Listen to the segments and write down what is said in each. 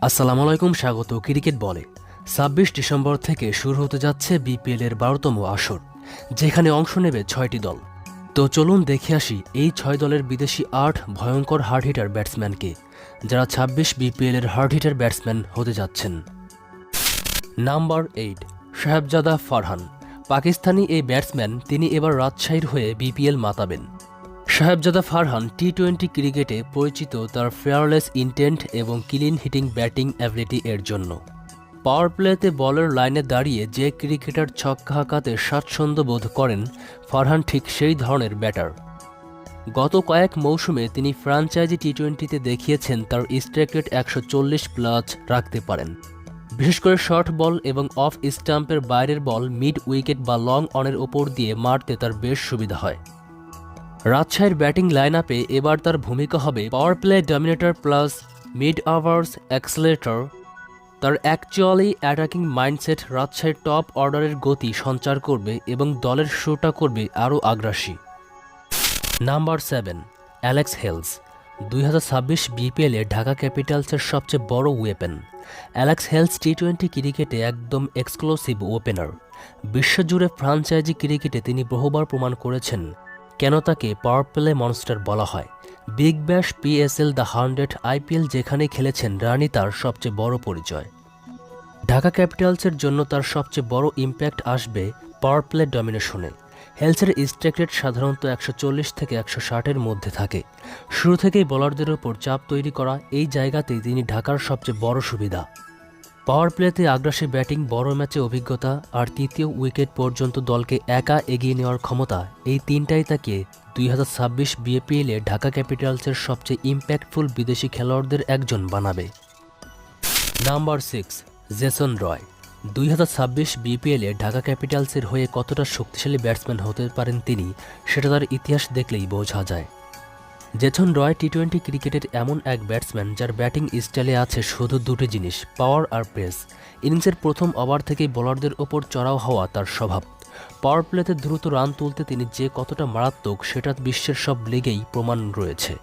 আসসালামু আলাইকুম, স্বাগত ক্রিকেট বলে। ২৬ ডিসেম্বর থেকে শুরু হতে যাচ্ছে বিপিএল এর ১২তম আসর, যেখানে অংশ নেবে ৬টি দল। তো চলুন দেখে আসি এই ৬ দলের বিদেশি ৮ ভয়ঙ্কর হার্ড হিটার ব্যাটসম্যানকে, যারা ২৬ বিপিএল এর হার্ড হিটার ব্যাটসম্যান হতে যাচ্ছেন। নাম্বার ৮, সাহেবজাদা ফারহান। পাকিস্তানি এই ব্যাটসম্যান, তিনি এবার রাজশাহীর হয়ে বিপিএল মাতাবেন। সাহেবজাদা ফারহান টি-20 ক্রিকেটে পরিচিত তার ফেয়ারলেস ইন্টেন্ট এবং ক্লিন হিটিং ব্যাটিং অ্যাবিলিটি এর জন্য। পাওয়ার প্লেতে বলের লাইনে দাঁড়িয়ে যে ক্রিকেটার ছক্কা হাঁকাতে স্বাচ্ছন্দ্য বোধ করেন, ফারহান ঠিক সেই ধরনের ব্যাটার। গত কয়েক মৌসুমে তিনি ফ্র্যাঞ্চাইজি টি-20তে দেখিয়েছেন তার স্ট্রাইক রেট ১৪০+ রাখতে পারেন। বিশেষ করে শর্ট বল এবং অফ স্টাম্পের বাইরের বল মিড উইকেট বা লং অনের ওপর দিয়ে মারতে তার বেশ সুবিধা হয়। রাজশাহীর ব্যাটিং লাইন আপে এবার তার ভূমিকা হবে power play dominator plus mid overs accelerator. তার অ্যাকচুয়ালি অ্যাটাকিং মাইন্ডসেট রাজশাহীর টপ অর্ডারের গতি সঞ্চার করবে এবং দলের শোটা করবে আরও আগ্রাসী। Number 7, Alex Hales. ২০২৬ বিপিএলে ঢাকা ক্যাপিটালসের সবচেয়ে বড় ওয়েপেন। অ্যালেক্স হেলস টি-20 ক্রিকেটে একদম এক্সক্লুসিভ ওপেনার। বিশ্বজুড়ে ফ্র্যাঞ্চাইজি ক্রিকেটে তিনি বহুবার প্রমাণ করেছেন কেন তাকে পাওয়ার প্লে মনস্টার বলা হয়। Big Bash, PSL, the 100, IPL যেখানে খেলেছেন, রানই তার সবচেয়ে বড় পরিচয়। ঢাকা ক্যাপিটালসের জন্য তার সবচেয়ে বড় ইম্প্যাক্ট আসবে পাওয়ার প্লে ডমিনেশনে। হেলসের স্ট্রাইক রেট সাধারণত ১৪০ থেকে ১৬০-এর মধ্যে থাকে। শুরু থেকেই বোলারদের ওপর চাপ তৈরি করা এই জায়গাতেই তিনি ঢাকার সবচেয়ে বড় সুবিধা। পাওয়ার প্লেতে আগ্রাসী ব্যাটিং, বড় ম্যাচে অভিজ্ঞতা আর তৃতীয় উইকেট পর্যন্ত দলকে একা এগিয়ে নেওয়ার ক্ষমতা, এই তিনটাই তাকে ২০২৬ বিপিএলে ঢাকা ক্যাপিটালসের সবচেয়ে ইম্প্যাক্টফুল বিদেশি খেলোয়াড়দের একজন বানাবে। Number 6, Jason Roy. ২০২৬ বিপিএলে ঢাকা ক্যাপিটালসের হয়ে কতটা শক্তিশালী ব্যাটসম্যান হতে পারেন তিনি, সেটা তার ইতিহাস দেখলেই বোঝা যায়। জেসন রয় টি-20 ক্রিকেটের এমন এক ব্যাটসম্যান যার ব্যাটিং স্টাইলে আছে শুধু দুটি জিনিস, পাওয়ার আর পেস। ইনিংসের প্রথম ওভার থেকেই বোলারদের ওপর চড়াও হওয়া তার স্বভাব। পাওয়ার প্লেতে দ্রুত রান তুলতে তিনি যে কতটা মারাত্মক, সেটা বিশ্বের সব লিগেই প্রমাণ রয়েছে।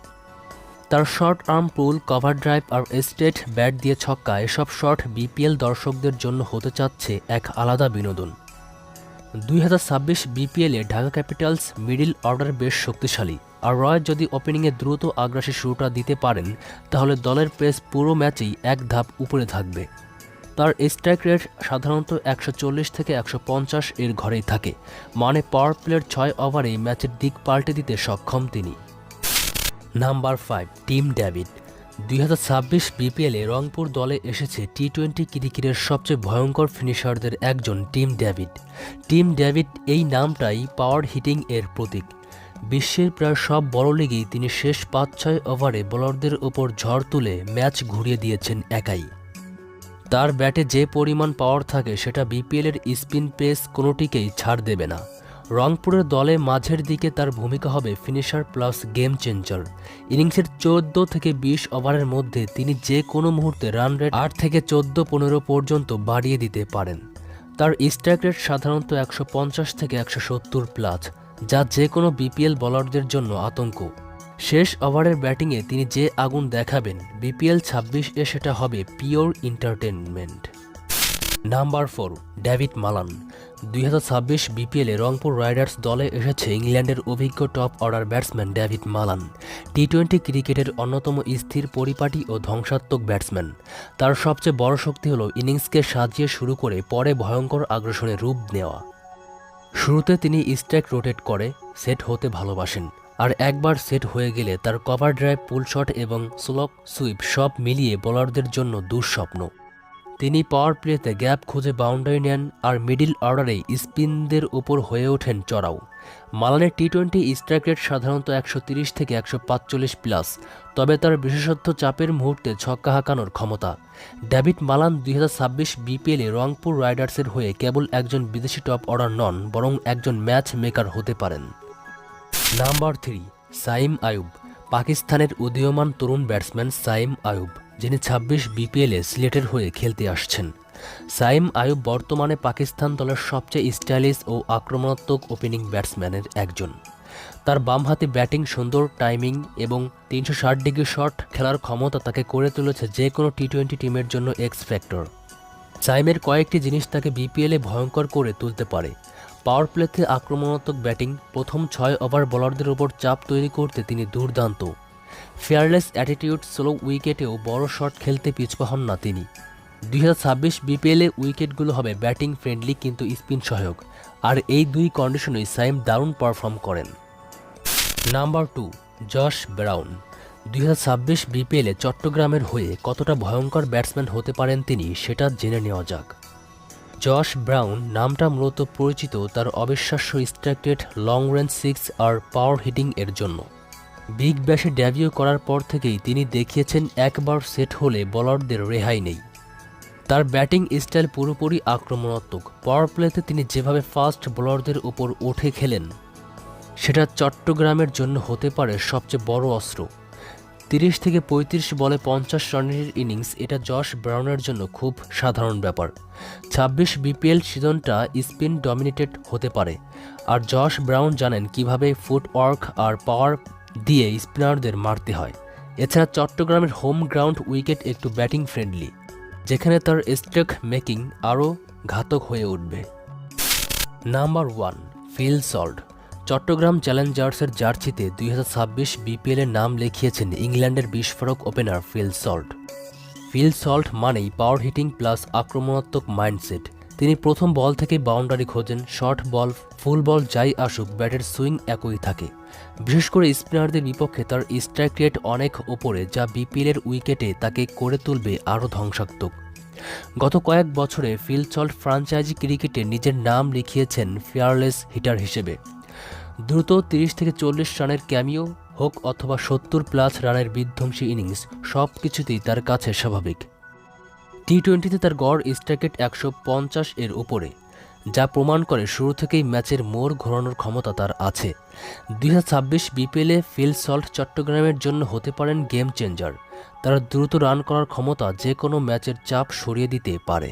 তার শর্ট আর্ম পুল, কভার ড্রাইভ আর স্ট্রেট ব্যাট দিয়ে ছক্কা, এসব শট বিপিএল দর্শকদের জন্য হতে চাচ্ছে এক আলাদা বিনোদন। ২০২৬ বিপিএলে ঢাকা ক্যাপিটালস মিডল অর্ডার বেশ শক্তিশালী, আর রয় যদি ওপেনিংয়ে দ্রুত আগ্রাসী শুরুটা দিতে পারেন, তাহলে দলের পেস পুরো ম্যাচেই এক ধাপ উপরে থাকবে। তার স্ট্রাইক রেট সাধারণত ১৪০ থেকে ১৫০ এর ঘরেই থাকে, মানে পাওয়ার প্লের ৬ ওভারেই ম্যাচের দিক পাল্টে দিতে সক্ষম তিনি। Number 5, Tim David. ২০২৬ বিপিএলে রংপুর দলে এসেছে টি-20 ক্রিকেটের সবচেয়ে ভয়ঙ্কর ফিনিশারদের একজন, টিম ডেভিড। টিম ডেভিড এই নামটাই পাওয়ার হিটিং এর প্রতীক। বিশ্বের প্রায় সব বড় লিগেই তিনি শেষ ৫-৬ ওভারে বোলারদের ওপর ঝড় তুলে ম্যাচ ঘুরিয়ে দিয়েছেন একাই। তার ব্যাটে যে পরিমাণ পাওয়ার থাকে, সেটা বিপিএলের স্পিন পেস কোনোটিকেই ছাড় দেবে না। রংপুরের দলে মাঝের দিকে তার ভূমিকা হবে ফিনিশার প্লাস গেম চেঞ্জার। ইনিংসের ১৪ থেকে ২০ ওভারের মধ্যে তিনি যে কোনো মুহূর্তে রান রেট ৮ থেকে ১৪-১৫ পর্যন্ত বাড়িয়ে দিতে পারেন। তার স্ট্রাইক রেট সাধারণত ১৫০ থেকে ১৭০+, যা যে কোনো বিপিএল বোলারদের জন্য আতঙ্ক। শেষ ওভারের ব্যাটিংয়ে তিনি যে আগুন দেখাবেন, বিপিএল ২৬-এ সেটা হবে pure entertainment. Number 4, David Malan. ২০২৬ বিপিএলে রংপুর রাইডার্স দলে এসেছে ইংল্যান্ডের অভিজ্ঞ top order batsman David Malan. টি-20 ক্রিকেটের অন্যতম স্থির পরিপাটি ও ধ্বংসাত্মক ব্যাটসম্যান। তার সবচেয়ে বড় শক্তি হল ইনিংসকে সাজিয়ে শুরু করে পরে ভয়ঙ্কর আগ্রাসনের রূপ নেওয়া। শুরুতে তিনি স্ট্রাইক রোটেট করে সেট হতে ভালোবাসেন, আর একবার সেট হয়ে গেলে তার কভার ড্রাইভ, পুল শট এবং স্লো সুইপ সব মিলিয়ে বোলারদের জন্য দুঃস্বপ্ন। তিনি পাওয়ার প্লেতে গ্যাপ খুঁজে বাউন্ডারি নেন, আর মিডল অর্ডারে স্পিনদের উপর হয়ে ওঠেন চড়াও। মালানের টি-20 স্ট্রাইক রেট সাধারণত ১৩০ থেকে ১৪৫+, তবে তার বিশেষত্ব চাপের মুহূর্তে ছক্কা হাঁকানোর ক্ষমতা। ডেভিড মালান ২০২৬ বিপিএলে রংপুর রাইডার্সের হয়ে কেবল একজন বিদেশি টপ অর্ডার নন, বরং একজন ম্যাচ মেকার হতে পারেন। নাম্বার 3, সাইম আয়ুব। পাকিস্তানের উদীয়মান তরুণ ব্যাটসম্যান সাইম আয়ুব, যিনি ২৬ বিপিএলে সিলেটের হয়ে খেলতে আসছেন। সাইম আয়ুব বর্তমানে পাকিস্তান দলের সবচেয়ে স্টাইলিশ ও আক্রমণাত্মক ওপেনিং ব্যাটসম্যানের একজন। তার বামহাতি ব্যাটিং, সুন্দর টাইমিং এবং 360 ডিগ্রি শট খেলার ক্ষমতা তাকে করে তুলেছে যে কোনো টি-20 টিমের জন্য এক্স ফ্যাক্টর। সাইমের কয়েকটি জিনিস তাকে বিপিএলে ভয়ঙ্কর করে তুলতে পারে। পাওয়ার প্লেতে আক্রমণাত্মক ব্যাটিং, প্রথম 6 ওভার বোলারদের ওপর চাপ তৈরি করতে তিনি দুর্দান্ত। ফেয়ারলেস অ্যাটিটিউড, স্লো উইকেটেও বড় শট খেলতে পিছপা হন না তিনি। 2026 বিপিএলে উইকেটগুলো হবে ব্যাটিং ফ্রেন্ডলি কিন্তু স্পিন সহায়ক, আর এই দুই কন্ডিশনেই সাইম দারুণ পারফর্ম করেন। Number 2, Josh brown. 2026 বিপিএলে চট্টগ্রামের হয়ে কতটা ভয়ঙ্কর ব্যাটসম্যান হতে পারেন তিনি, সেটা জেনে নেওয়া যাক। জশ ব্রাউন নামটা মূলত পরিচিত তার অবিশ্বাস্য strike rate, long range six আর পাওয়ার হিটিং এর জন্য। বিগ ব্যাশে ডেবিউ করার পর থেকেই তিনি দেখিয়েছেন একবার সেট হলে বোলারদের রেহাই নেই। তার ব্যাটিং স্টাইল পুরোপুরি আক্রমণাত্মক। পাওয়ার প্লেতে তিনি যেভাবে ফাস্ট বোলারদের ওপর উঠে খেলেন, সেটা চট্টগ্রামের জন্য হতে পারে সবচেয়ে বড় অস্ত্র। 30 থেকে 35 বলে 50 রানের ইনিংস, এটা জশ ব্রাউনের জন্য খুব সাধারণ ব্যাপার। 26 বিপিএল সিজনটা স্পিন ডমিনেটেড হতে পারে, আর জশ ব্রাউন জানেন কিভাবে ফুটওয়ার্ক আর পাওয়ার দিয়ে স্পিনারদের মারতে হয়। এছাড়া চট্টগ্রামের হোম গ্রাউন্ড উইকেট একটু ব্যাটিং ফ্রেন্ডলি, যেখানে তার স্ট্রোক মেকিং আরও ঘাতক হয়ে উঠবে। Number 1, Phil Salt. চট্টগ্রাম চ্যালেঞ্জার্সের জার্সিতে 2026 বিপিএলের নাম লিখিয়েছেন ইংল্যান্ডের বিস্ফোরক opener Phil Salt. Phil Salt মানেই পাওয়ার হিটিং প্লাস আক্রমণাত্মক মাইন্ডসেট। তিনি প্রথম বল থেকেই বাউন্ডারি খোঁজেন, শর্ট বল, ফুল বল যাই আসুক ব্যাটের সুইং একই থাকে। বিশেষ করে স্পিনারদের বিপক্ষে তার স্ট্রাইক রেট অনেক ওপরে, যা বিপিএলের উইকেটে তাকে করে তুলবে আরও ধ্বংসাত্মক। গত কয়েক বছরে ফিল সল্ট ফ্র্যাঞ্চাইজি ক্রিকেটে নিজের নাম লিখিয়েছেন ফিয়ারলেস হিটার হিসেবে। দ্রুত 30 থেকে 40 রানের ক্যামিও হোক অথবা 70+ রানের বিধ্বংসী ইনিংস, সব কিছুতেই তার কাছে স্বাভাবিক। টি-20তে তার গড় স্ট্রাইক রেট 150 এর উপরে, যা প্রমাণ করে শুরু থেকেই ম্যাচের মোড় ঘোরানোর ক্ষমতা তার আছে। 2026 বিপিএলে ফিল সল্ট চট্টগ্রামের জন্য হতে পারেন গেম চেঞ্জার। তার দ্রুত রান করার ক্ষমতা যে কোনো ম্যাচের চাপ সরিয়ে দিতে পারে।